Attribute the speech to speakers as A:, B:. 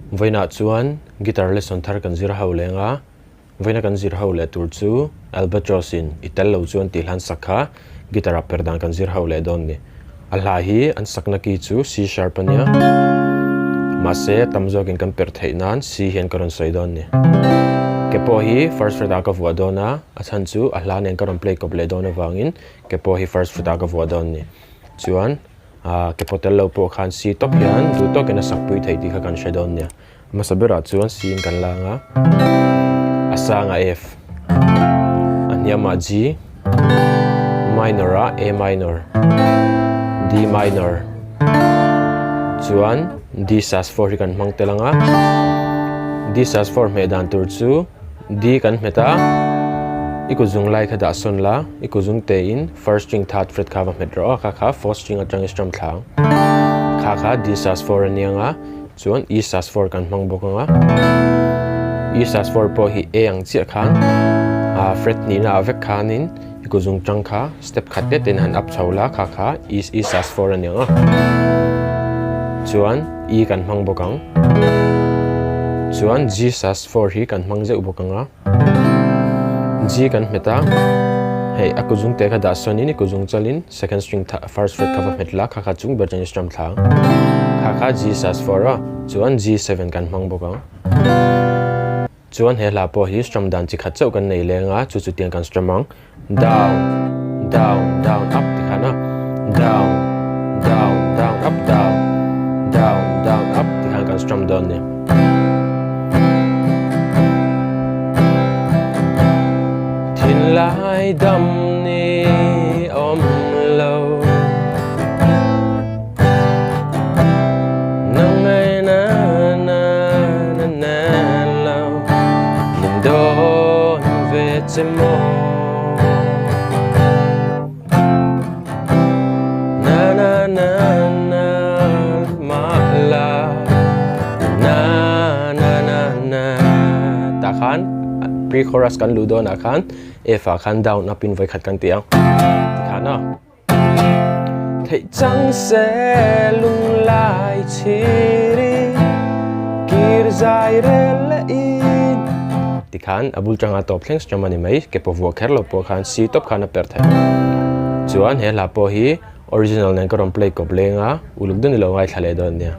A: Voina chuan guitar lesson thar kan zir ho lenga voina kan zir ho le tur chu Albatrossin itel lo chuan tilhan sakha guitar perdan kan zir ho le don ni alla hi an sakna ki chu C sharp ania mase tamzok in kan per theinan C hian karon soi don ni kepo hi first fret ka vodona achan chu alla nen karon play kop le don awangin kepo hi first fret ka vodon ni chuan kepo tel lo po khan C top hian du to kena sakpui thei ti kha kan shedon nia masabera chuan C in kan langa asanga F anyama G minor A minor D minor chuan D sus4 kan mang telanga D sus4 me dan tur chu D kan meta ikuzung lai khada son la ikuzung te in first string third fret kha va metro kha fourth string atang strum thlang kha D sus4 anianga chuan E sus4 kan mang bokanga E sus4 po hi A ang chia khan fret ni na avek khanin ikuzung chang kha step khatte ten han up chawla kha E sus4 anianga chuan E kan mang bokang chuan G sus4 hi kan mang je ubokanga G kan meta hey akuzung te kha da sonin ikuzung chalin second string first fret kha va metla kha chung berjang strum thlang kha G sus4 chuan G7 kan mang bokang chuan he la po hi strum dan chi kha chau kan nei lenga chu tiang kan strum ang down down down up ti khana down down down up down down down up ti khan kan strum down ne thin lai dam ni om lo nang ai na na na na lo don ve mo na na na na ma la na na na na ta khan pre-chorus kan ludo na khan F khan down up in voi khat kan tiang khana thei chang se lung lai chiri kir zai re le in ti khan abul changa top thleng strum ani mai kepo vo kherlo po khan C top khana per the chuan he la po hi original nen karon play kop lenga uluk den lo ngai thale don nia